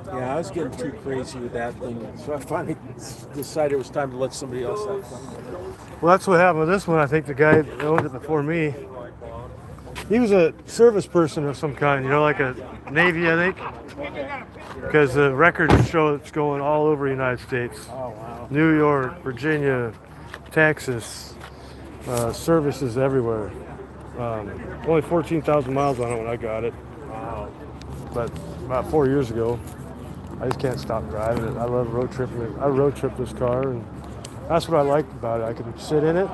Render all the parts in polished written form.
Yeah, I was getting too crazy with that thing, so I finally decided it was time to let somebody else have fun. Well, that's what happened with this one. I think the guy that owned it before me, he was a service person of some kind, like a Navy, I think, because the records show it's going all over the United States. Oh wow! New York, Virginia, Texas, services everywhere. Only 14,000 miles on it when I got it, Wow. but about 4 years ago, I just can't stop driving it. I love road tripping it. I road trip this car, and that's what I liked about it. I could sit in it.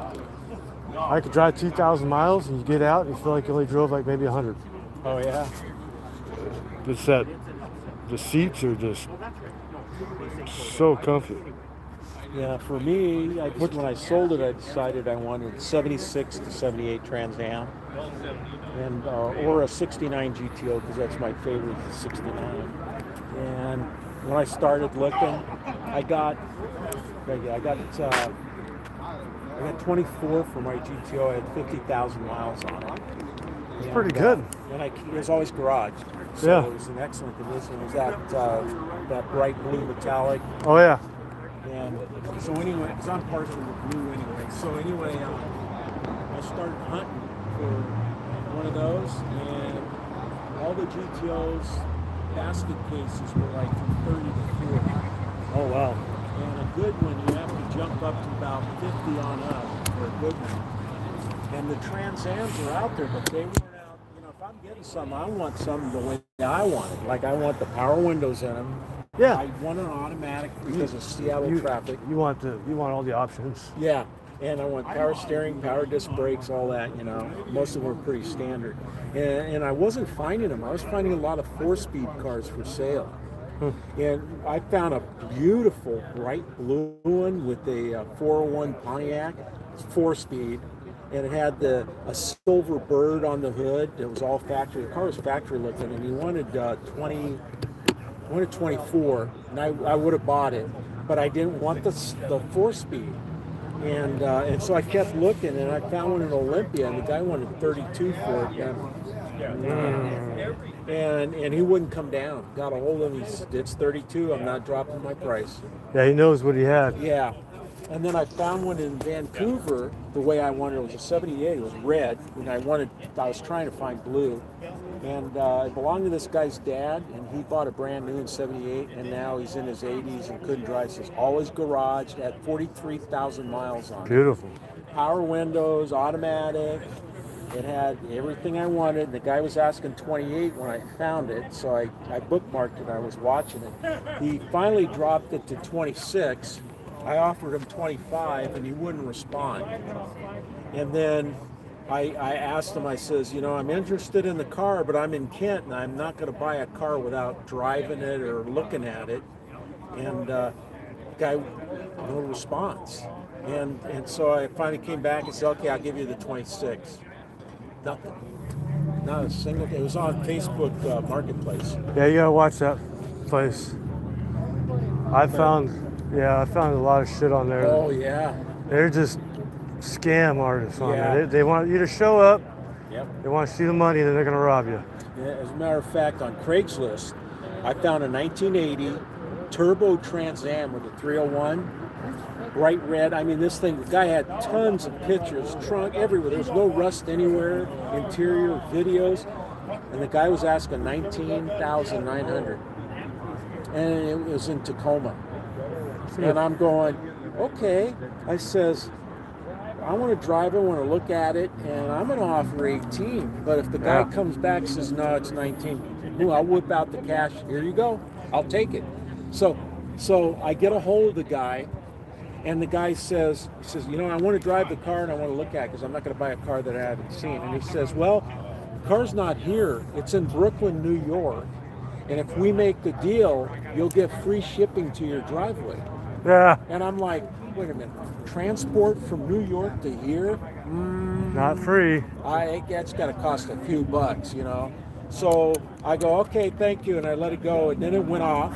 I could drive 2,000 miles, and you get out, and you feel like you only drove like maybe 100. Oh yeah. It's that the seats are just so comfy. Yeah, for me, when I sold it, I decided I wanted 76 to 78 Trans Am, and or a 69 GTO because that's my favorite, the 69. And when I started looking, I got 24 for my GTO. I had 50,000 miles on it. It's pretty good. And it was always garaged, so Yeah. it was in excellent condition. It was that bright blue metallic. Oh yeah. And so anyway, because I'm partial to blue anyway. So anyway, I started hunting for one of those, and all the GTOs basket cases were like from 30 to 40. Oh wow. And a good one, you have to jump up to about 50 on up for a good one. And the Trans Ams are out there, but they weren't out. If I'm getting some, I want some the way I want it. Like I want the power windows in them. Yeah. I want an automatic because of Seattle traffic. You want all the options. Yeah, and I want power steering, power disc brakes, all that. Most of them were pretty standard. And I wasn't finding them. I was finding a lot of 4-speed cars for sale. And I found a beautiful bright blue one with a 401 Pontiac, 4-speed, and it had a silver bird on the hood. It was all factory. The car was factory looking, and he wanted 24, and I would have bought it, but I didn't want the 4-speed, and so I kept looking, and I found one in Olympia, and the guy wanted 32 for it, and he wouldn't come down. Got a hold of him. He said, "It's 32. I'm not dropping my price." Yeah, he knows what he had. Yeah. And then I found one in Vancouver the way I wanted. It was a 78. It was red, and I was trying to find blue. And it belonged to this guy's dad, and he bought a brand new in 78, and now he's in his 80s and couldn't drive. So it's always garaged at 43,000 miles on it. Beautiful. Power windows, automatic. It had everything I wanted. The guy was asking 28 when I found it, so I bookmarked it. I was watching it. He finally dropped it to 26. I offered him 25, and he wouldn't respond. And then I asked him, I says, I'm interested in the car, but I'm in Kent, and I'm not going to buy a car without driving it or looking at it. And guy, no response. And so I finally came back and said, okay, I'll give you the 26. Nothing. Not a single thing. It was on Facebook Marketplace. Yeah, you gotta watch that place. I found a lot of shit on there. Oh yeah. They're just scam artists on Yeah. there. They want you to show up. Yep. They want to see the money, and then they're gonna rob you. Yeah, as a matter of fact, on Craigslist, I found a 1980 turbo Trans Am with a 301, bright red. I mean, this thing, the guy had tons of pictures, trunk, everywhere. There was no rust anywhere, interior, videos. And the guy was asking $19,900. And it was in Tacoma. And I'm going, okay. I says, I want to drive it, I want to look at it, and I'm going to offer 18. But if the guy comes back and says, no, it's 19, ooh, I'll whip out the cash. Here you go. I'll take it. So I get a hold of the guy, and the guy says, I want to drive the car and I want to look at it because I'm not going to buy a car that I haven't seen. And he says, well, the car's not here. It's in Brooklyn, New York. And if we make the deal, you'll get free shipping to your driveway. Yeah. And I'm like, wait a minute, transport from New York to here? Not free. That's got to cost a few bucks, So I go, okay, thank you, and I let it go, and then it went off.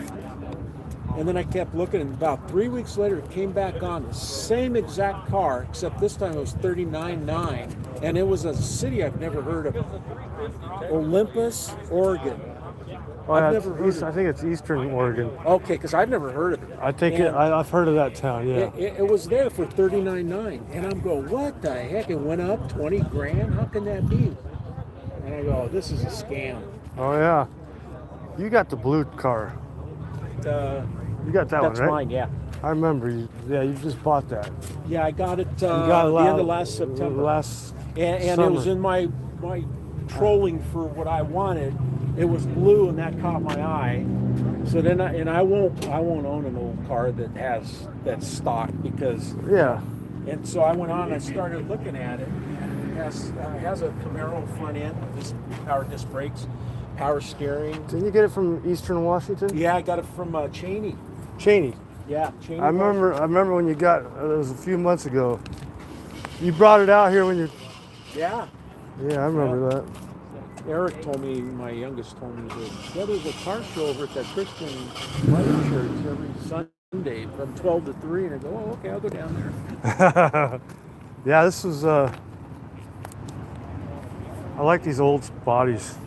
And then I kept looking, and about 3 weeks later, it came back on, the same exact car, except this time it was 39.9, and it was a city I've never heard of, Olympus, Oregon. Oh, I've yeah, never heard I of think it's Eastern Oregon. Okay, because I've never heard of it. I think And I've heard of that town. Yeah. it was there for $39.9, and I'm going, what the heck? It went up 20 grand. How can that be? And I go, this is a scam. Oh yeah. You got the blue car. You got that That's one, right? mine, yeah. I remember you. Yeah, you just bought that. Yeah, I got it You got the end of last September. And it was summer. in my trolling for what I wanted. It was blue, and that caught my eye. So then, I won't own an old car that's stock because. Yeah. And so I went on and I started looking at it. It has a Camaro front end, power disc brakes, power steering. Didn't you get it from Eastern Washington? Yeah, I got it from Cheney. Cheney. Yeah, Cheney. I remember when you got it was a few months ago. You brought it out here when you. Yeah. Yeah, I remember that. Eric told me, my youngest told me that there's a car show over at that Christian Life Church every Sunday from 12 to 3. And I go, oh, okay, I'll go down there. Yeah, this was. I like these old bodies.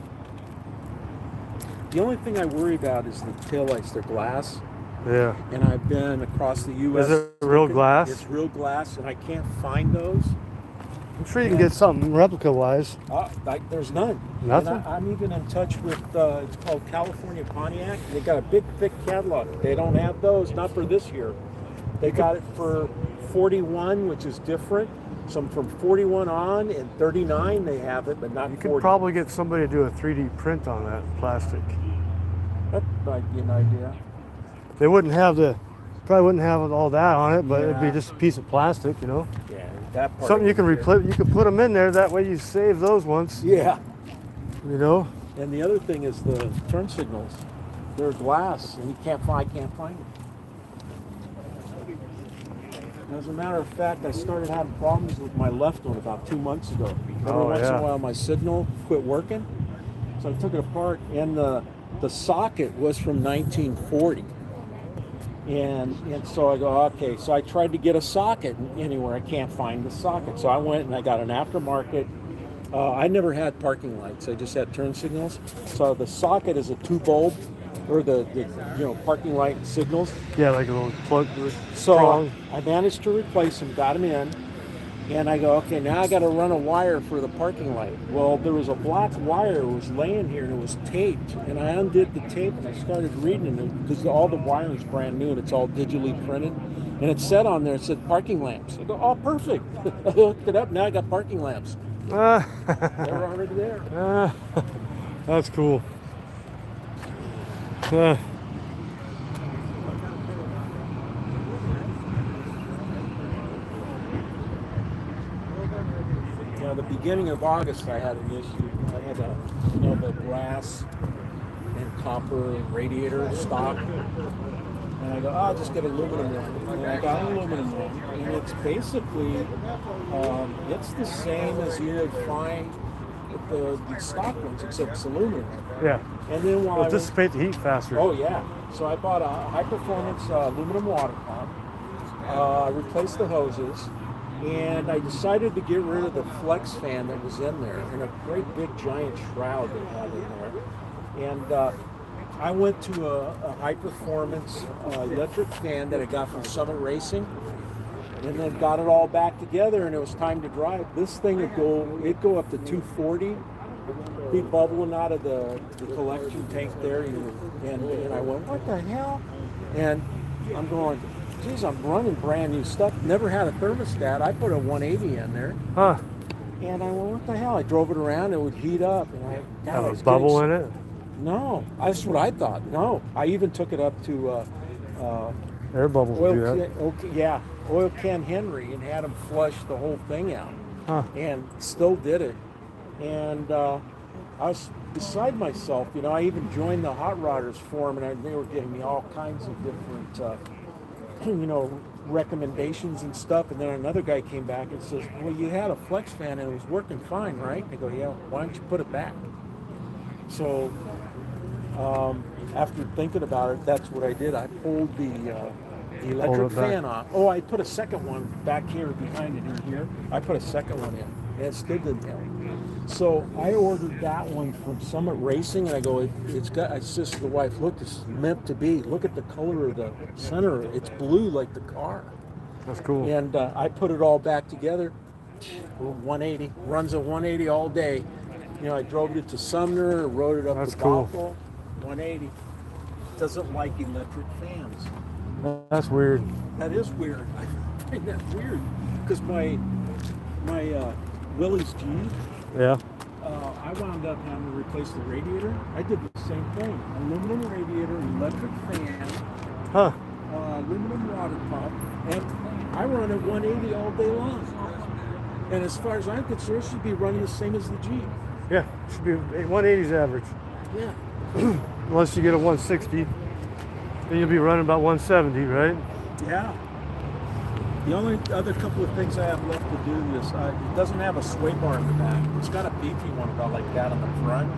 The only thing I worry about is the taillights. They're glass. Yeah. And I've been across the U.S. Is it real glass? It's real glass, and I can't find those. I'm sure you can get something replica-wise. There's none. Nothing? And I'm even in touch with, it's called California Pontiac. They got a big, thick catalog. They don't have those, not for this year. They got it for 41, which is different. Some from 41 on, and 39 they have it, but not 40. You could probably get somebody to do a 3D print on that plastic. That might be an idea. They probably wouldn't have all that on it, but it'd be Yeah. just a piece of plastic, you know. Yeah, that part. Something you can of it. replace. You can put them in there. That way you save those ones. Yeah. You know. And the other thing is the turn signals. They're glass, and I can't find them. As a matter of fact, I started having problems with my left one about 2 months ago. Every once in a while, my signal quit working, so I took it apart, and the socket was from 1940. And so I go, okay. So I tried to get a socket anywhere. I can't find the socket. So I went and I got an aftermarket. I never had parking lights. I just had turn signals. So the socket is a 2-bulb, or the parking light signals. Yeah, like a little plug. So prong. I managed to replace them, got them in, and I go, okay, now I got to run a wire for the parking light. Well, there was a black wire that was laying here, and it was taped, and I undid the tape, and I started reading it, because all the wiring's brand new, and it's all digitally printed, and it said on there, it said parking lamps. I go, oh, perfect. I hooked it up, now I got parking lamps. They're already there. That's cool. The beginning of August, I had an issue. I had the brass and copper radiator stock, and I go, oh, I'll just get aluminum one. And I got an aluminum one, and it's basically it's the same as you would find with the stock ones, except it's aluminum. Yeah. And then while It'll dissipate the heat faster. Oh yeah. So I bought a high-performance aluminum water pump. Replaced the hoses. And I decided to get rid of the flex fan that was in there, and a great big giant shroud they had in there. And I went to a high-performance electric fan that I got from Summit Racing, and then got it all back together, and it was time to drive. This thing would go up to 240, be bubbling out of the collection tank there, and I went, what the hell? And I'm going, geez, I'm running brand new stuff. Never had a thermostat. I put a 180 in there. Huh. And I went, what the hell? I drove it around. It would heat up. And Have a bubble in it? No. That's what I thought. No. I even took it up to Air bubbles do that. Oil Can Henry, and had them flush the whole thing out. Huh. And still did it. And I was beside myself. I even joined the Hot Rodders forum, and they were giving me all kinds of different recommendations and stuff. And then another guy came back and says, well, you had a flex fan and it was working fine, right? I go, yeah, why don't you put it back? So after thinking about it, that's what I did. I pulled the electric fan off. Oh, I put a second one back here behind it in here. I put a second one in, and it still didn't help. So I ordered that one from Summit Racing, and I go, it's got. I says to the wife, look, this is meant to be. Look at the color of the center; it's blue like the car. That's cool. And I put it all back together. 180 runs at 180 all day. You know, I drove it to Sumner, rode it up That's to cool. Bothell, 180. Doesn't like electric fans. That's weird. That is weird. I find that weird because my Willys Jeep. Yeah. I wound up having to replace the radiator. I did the same thing. Aluminum radiator, electric fan, Huh. aluminum water pump, and I run at 180 all day long. And as far as I'm concerned, it should be running the same as the Jeep. Yeah. Should be 180's average. Yeah. Unless you get a 160, then you'll be running about 170, right? Yeah. The only other couple of things I have left to do is it doesn't have a sway bar in the back. It's got a beefy one about like that on the front.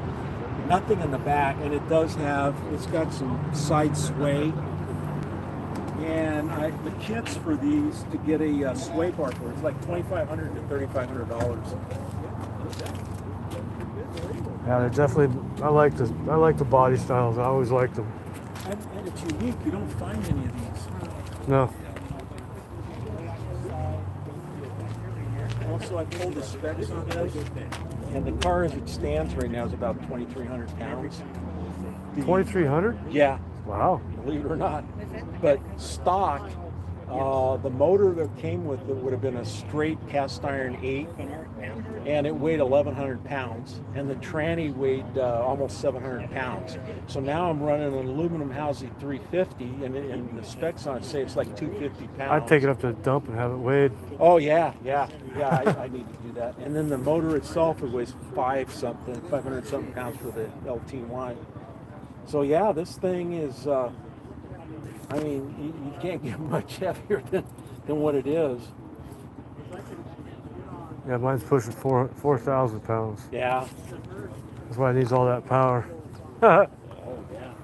Nothing in the back, and it does have, it's got some side sway. And the kits for these to get a sway bar for it's like $2,500 to $3,500. Yeah, they're definitely. I like the body styles. I always liked them. And it's unique. You don't find any of these. No. Also, I pulled the specs on this, and the car as it stands right now is about 2,300 pounds. 2,300? Yeah, Wow. believe it or not. But stock, the motor that came with it would have been a straight cast iron 8, and it weighed 1,100 pounds. And the tranny weighed almost 700 pounds. So now I'm running an aluminum housing 350, and the specs on it say it's like 250 pounds. I'd take it up to the dump and have it weighed. Oh yeah. I need to do that. And then the motor itself, it weighs 500 something pounds for the LT1. So yeah, this thing is. I mean, you can't get much heavier than what it is. Yeah, mine's pushing 4,000 pounds. Yeah. That's why it needs all that power. Oh yeah.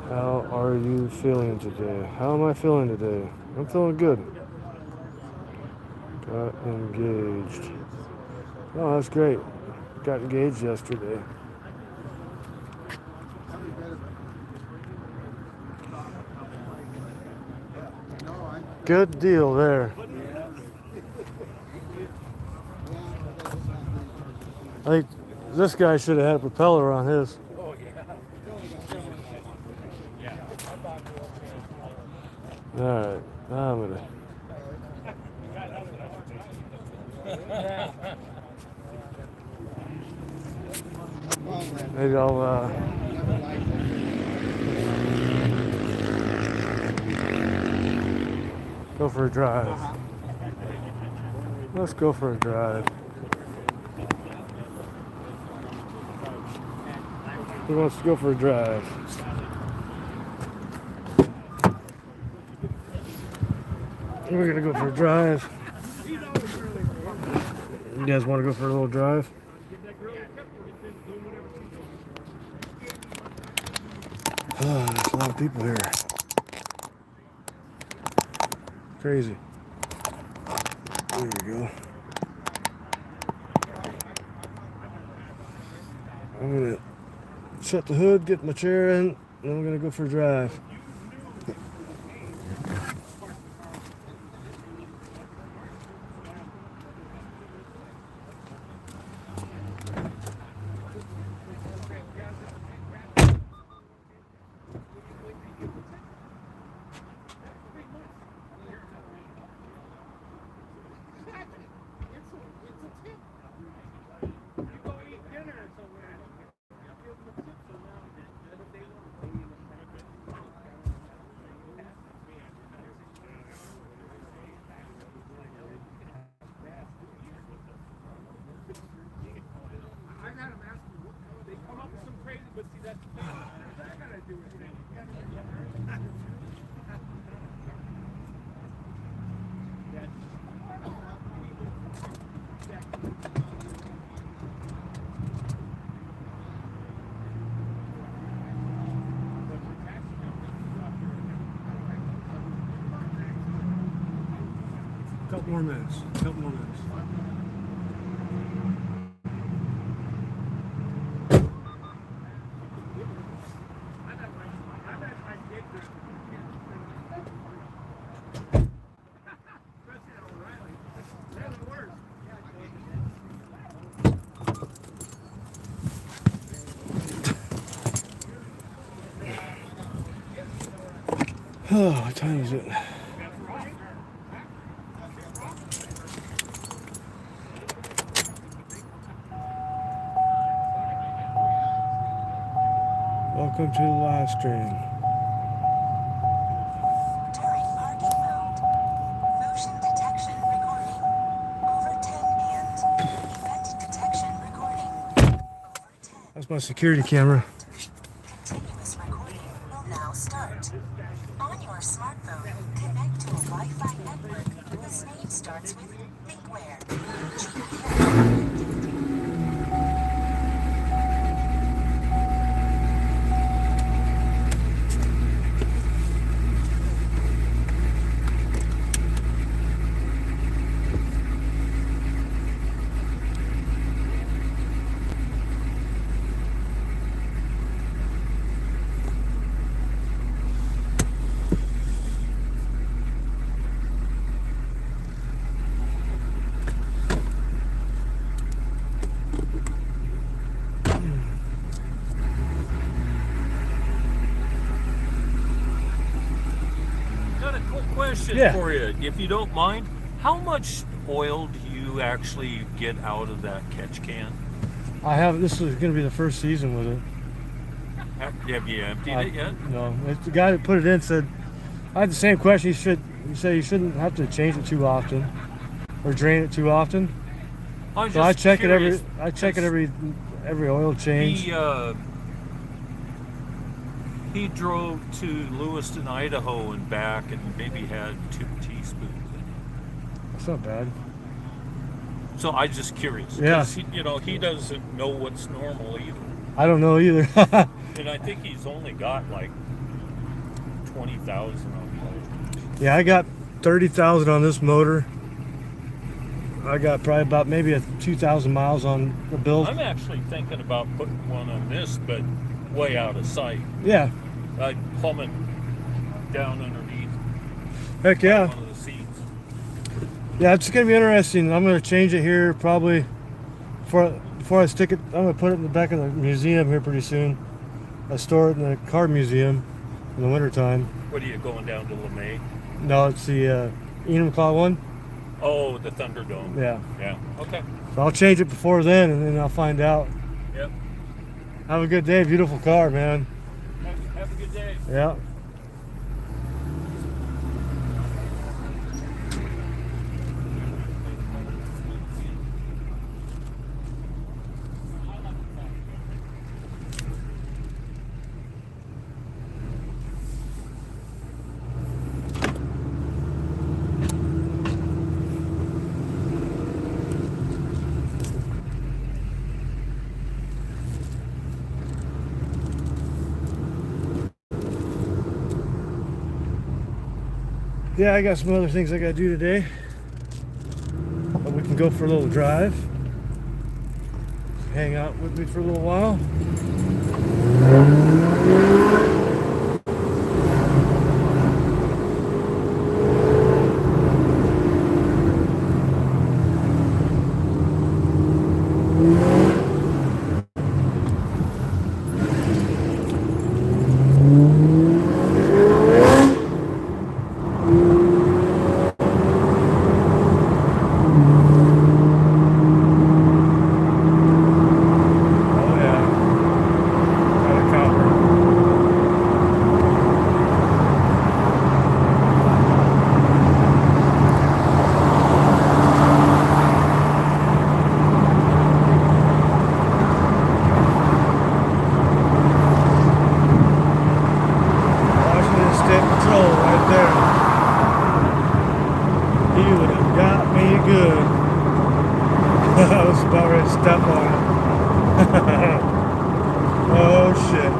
How are you feeling today? How am I feeling today? I'm feeling good. Got engaged. Oh, that's great. Got engaged yesterday. Good deal there. I think this guy should have had a propeller on his. Oh yeah. All right, I'm gonna. Maybe I'll. Go for a drive. Let's go for a drive. Who wants to go for a drive? We're gonna go for a drive. You guys want to go for a little drive? Oh, there's a lot of people here. Crazy. There we go. I'm gonna shut the hood, get my chair in, and then we're gonna go for a drive. more minutes. Couple more minutes. Oh, what time is it? Welcome to the live stream. During parking mode. Motion detection recording. Over 10 and event detection recording. Over 10. That's my security camera. Continuous recording will now start. On your smartphone, connect to a Wi-Fi network whose name starts with ThinkWare. Got a quick question Yeah. for you, if you don't mind. How much oil do you actually get out of that catch can? I have. This is going to be the first season with it. Have you emptied it yet? No, the guy that put it in said I had the same question. He said you shouldn't have to change it too often or drain it too often. I'm So I just check curious, it every oil change. He drove to Lewiston, Idaho, and back, and maybe had 2 teaspoons in it. That's not bad. So I'm just curious. Yeah. 'Cause he doesn't know what's normal either. I don't know either. And I think he's only got like 20,000 on Yeah, I got 30,000 on this motor. I got probably about maybe 2,000 miles on the it. build. I'm actually thinking about putting one on this, but way out of sight. Yeah, Plummet down underneath heck yeah. one of the seats. Yeah, it's gonna be interesting. I'm gonna change it here probably before I stick it. I'm gonna put it in the back of the museum here pretty soon. I store it in the car museum in the wintertime. What are you going down to LeMay? No, it's the Enumclaw one. Oh, the Thunderdome. Yeah, Yeah. Okay. so I'll change it before then, and then I'll find out. Yep. Have a good day. Beautiful car, man. Have a good day. Yeah. Yeah, I got some other things I gotta do today. But we can go for a little drive. Hang out with me for a little while. Oh yeah. Got a copper. Washington State Patrol right there. He would have got me good. I was about ready to step on it. Oh shit.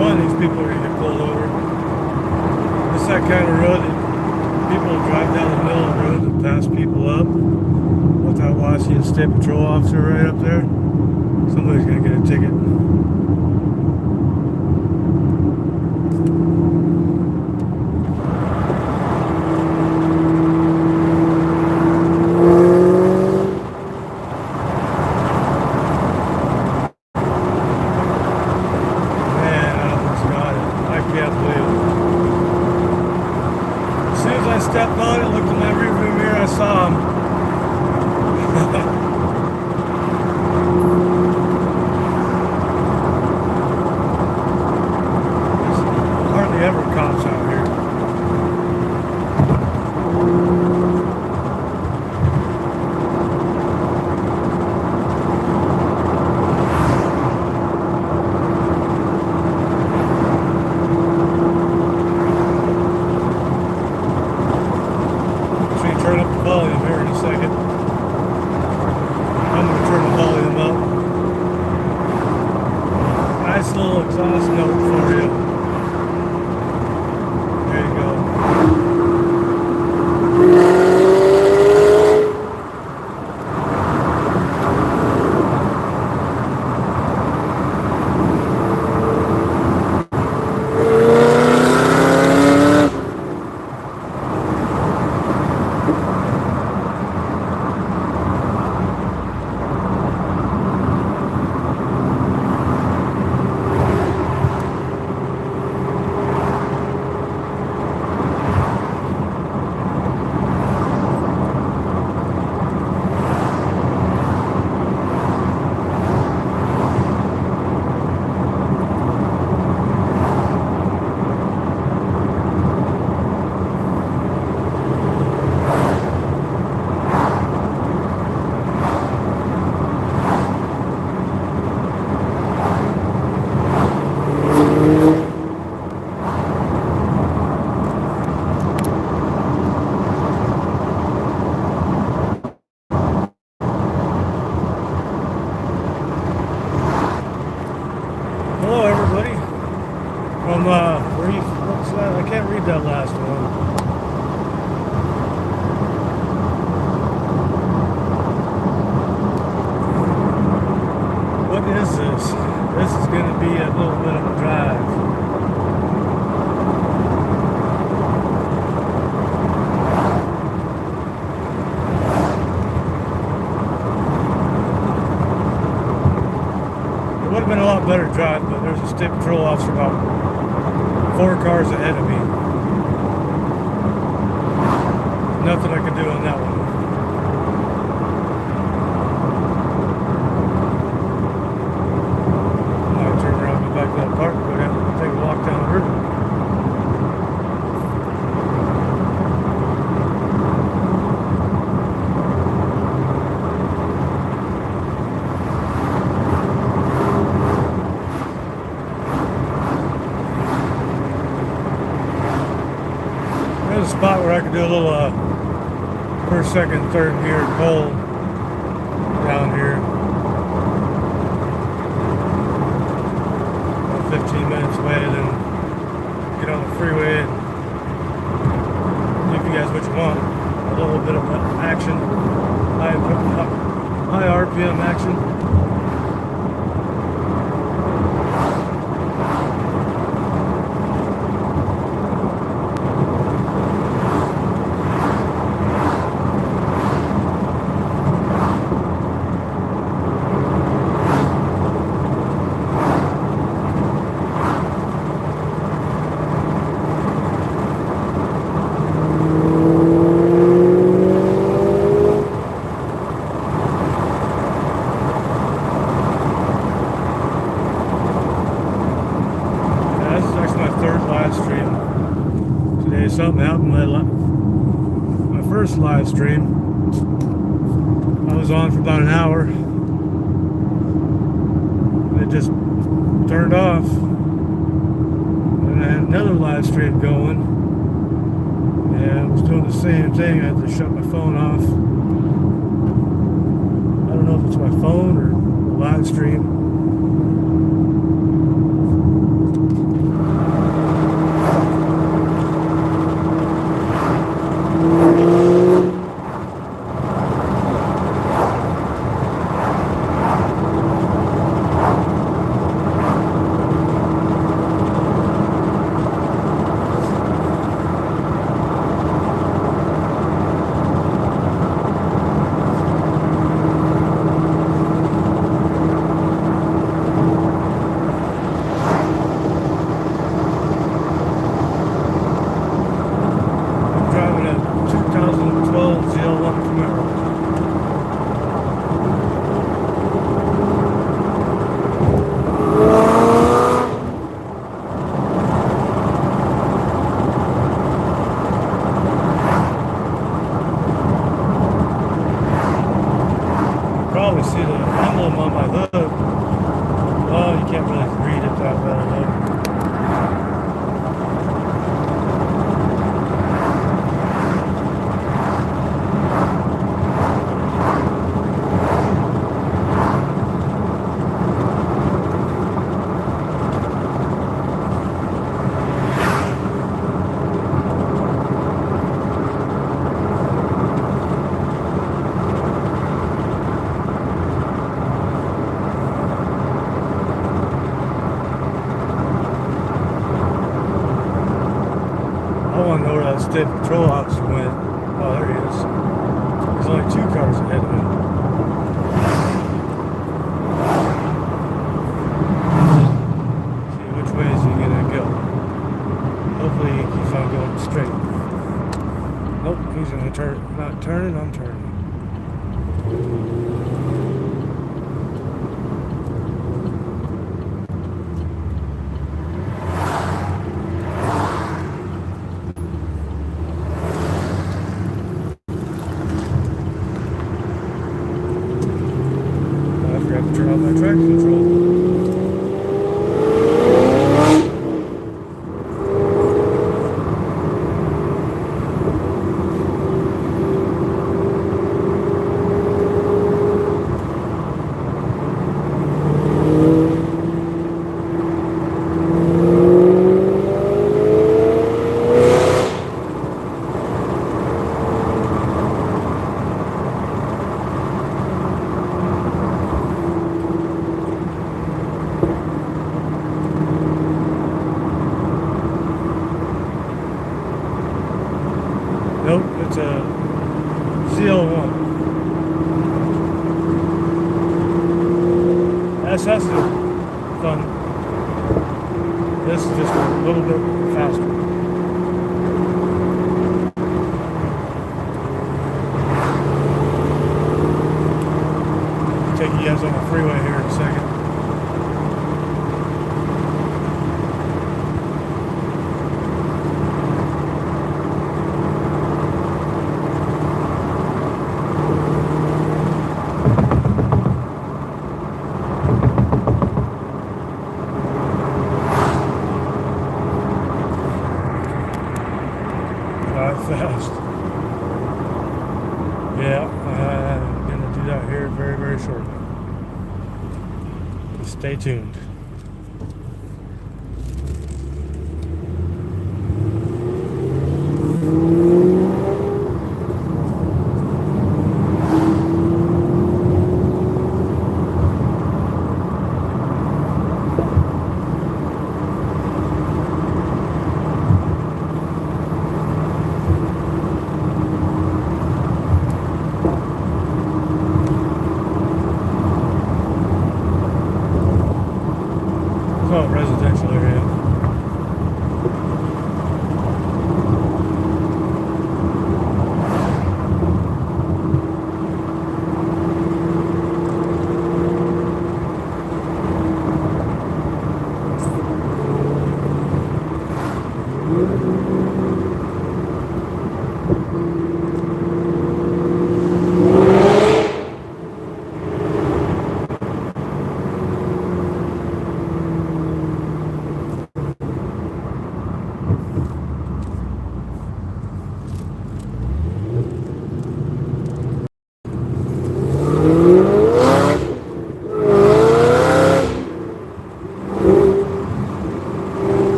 one of these people are going to get pulled over. It's that kind of road that people drive down the middle of the road and pass people up without watching a state patrol officer right up there. Somebody's going to get a ticket. Man, I almost got it. I can't believe it. As soon as I stepped on it, looked in my rearview mirror, I saw him. There's hardly ever cops out here. So you turn up the volume here in a second. I'm going to turn the volume up. Nice little exhaust note for you. There you go. Hello, everybody. From what's that? I can't read that last one. What is this? This is going to be a little bit of a drive. It would have been a lot better drive, but there's a state patrol officer about 4 cars ahead of me. Nothing I could do on that one. I might turn around, go back to that park, go down, take a walk down the river. There's a spot where I could do a little first, second, third gear pull down here. About 15 minutes away, then get on the freeway and give you guys what you want. A little bit of action, high RPM action. Something happened my first live stream. I was on for about an hour. It just turned off. And I had another live stream going. And I was doing the same thing. I had to shut my phone off. I don't know if it's my phone or the live stream. State Patrol officer went. Oh, there he is. There's only 2 cars ahead of him. See, which way is he gonna go? Hopefully he keeps on going straight. Nope, he's gonna turn. Not turning, I'm turning. I forgot to turn off my traction control. Nope, it's a ZL1. That's the fun. This is just a little bit faster. Take you guys on the freeway here in a second. Fast. Yeah, I'm going to do that here very, very shortly. Stay tuned. Oh, residential area.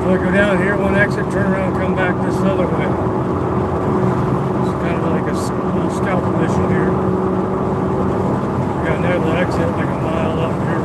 So I go down here, one exit, turn around, come back this other way. It's kind of like a little scout mission here. We got another exit like a mile up here.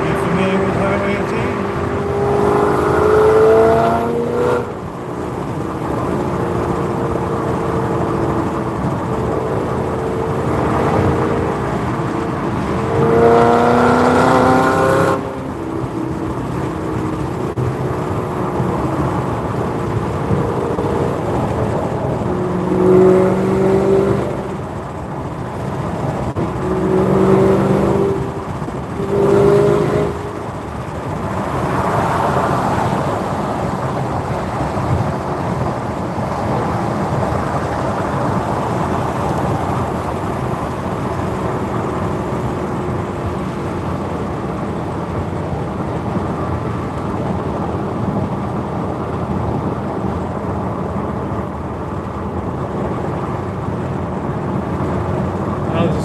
You familiar with Highway 18?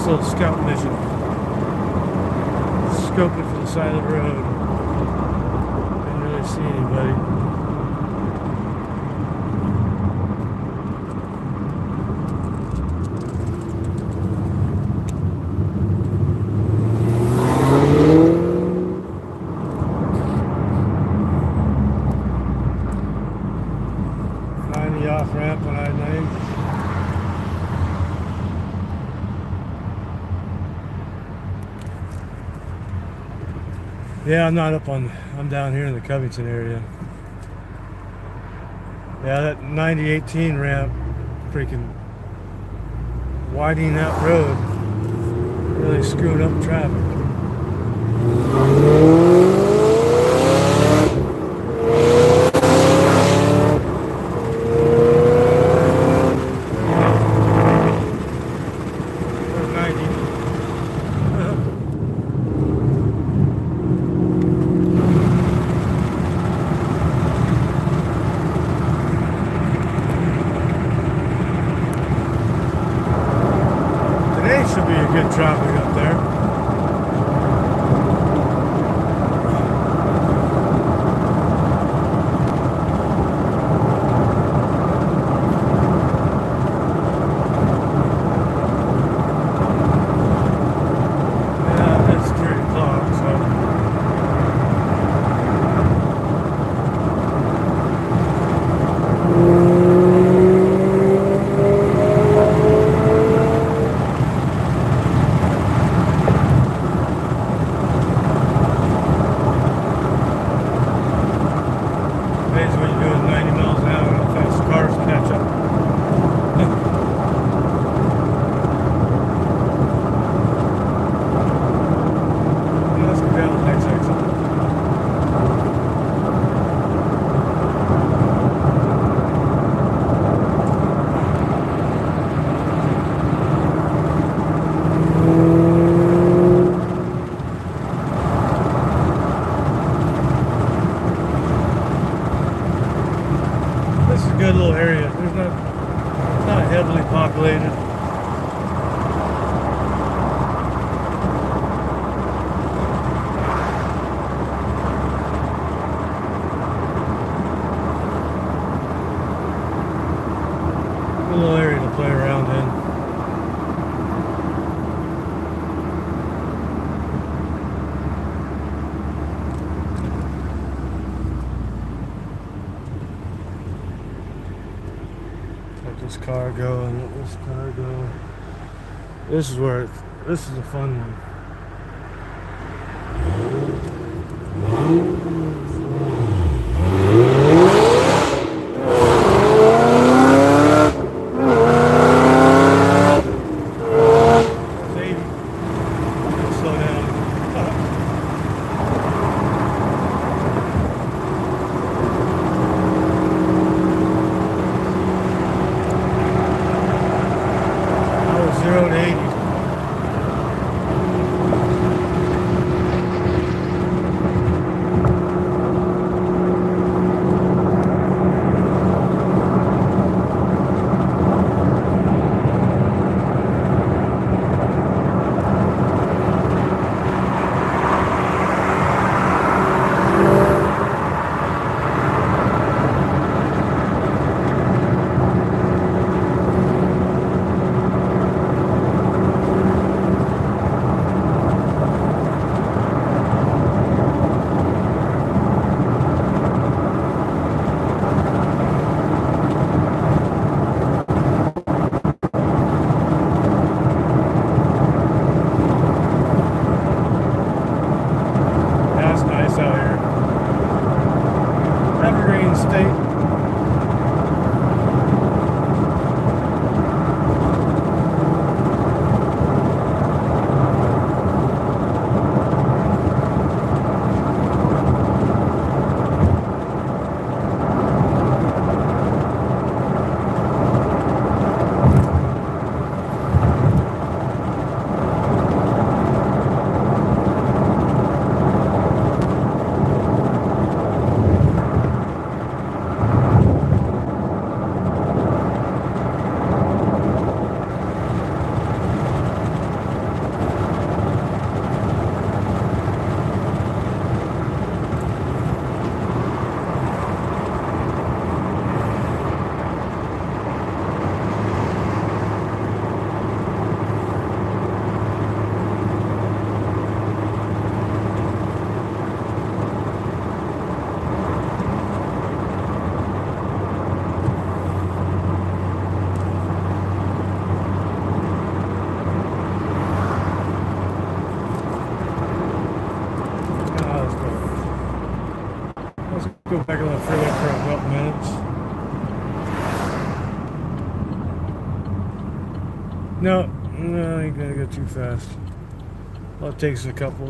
Nice little scout mission. Scoping for the side of the road. Didn't really see anybody. Find the off ramp on I-90. Yeah, I'm down here in the Covington area. Yeah, that 9018 ramp, freaking widening that road, really screwed up traffic. There's 90. Today should be a good traffic up there. Yeah, it's 3 o'clock, so. Amazing when you're doing 90 miles an hour, how fast cars catch up. Yeah, let's go down the next exit. This is a good little area. It's not heavily populated. A little area to play around in. Let this car go and let this car go. This is a fun one. It's 80. Slow down. I was 0 to 80. Go back on the freeway for a couple minutes. No, I ain't gonna go too fast. Well, it takes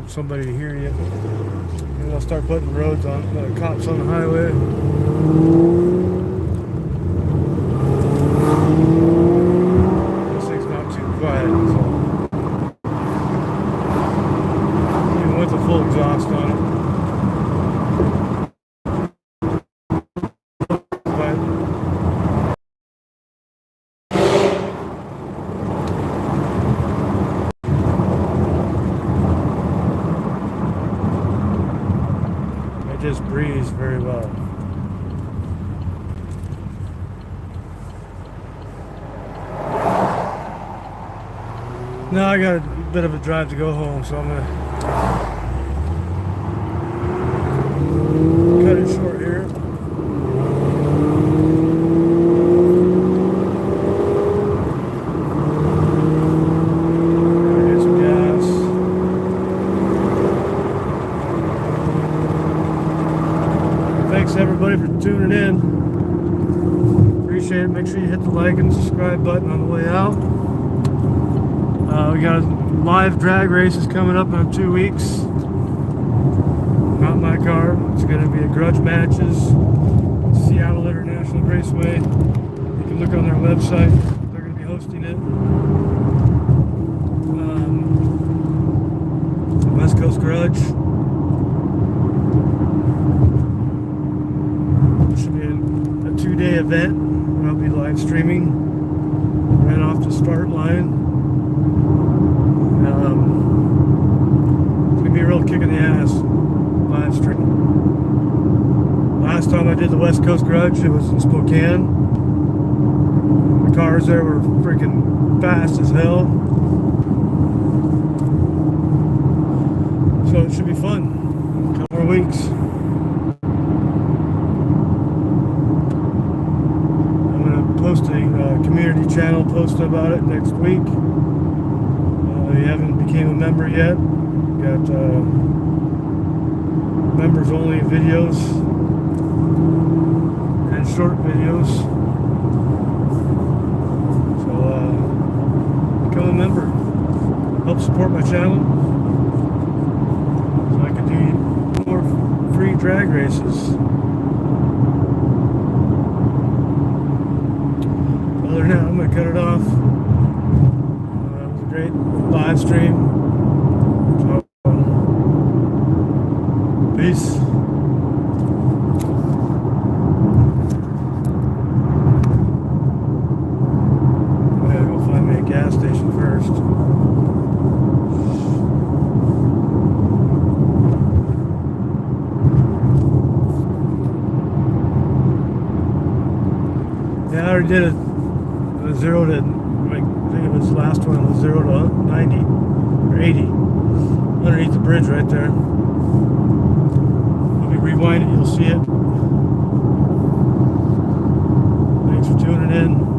somebody to hear you. And I'll start putting roads on, cops on the highway. This thing's not too quiet, so. Even with the full exhaust on it. But it just breathes very well. Now I got a bit of a drive to go home, so I'm gonna cut it short here. Gotta get some gas. Thanks everybody for tuning in. Appreciate it. Make sure you hit the like and subscribe button on the way out. We got live drag races coming up in 2 weeks. Not my car. It's going to be at Grudge Matches, Seattle International Raceway. You can look on their website. They're going to be hosting it. West Coast Grudge. It should be a 2-day event. I'll be live streaming right off the start line. It's gonna be a real kick in the ass live stream. Last time I did the West Coast Grudge, it was in Spokane. The cars there were freaking fast as hell. So it should be fun. A couple more weeks. I'm gonna post a community channel post about it next week. If you haven't became a member yet, got members only videos and short videos. So become a member. Help support my channel so I can do more free drag races. Other than that, I'm gonna cut it off. Great live stream. So, peace. I gotta go find me a gas station first. Yeah, I already did a 0 to. I think it was the last one was 0 to 90 or 80 underneath the bridge right there. If you rewind it, you'll see it. Thanks for tuning in.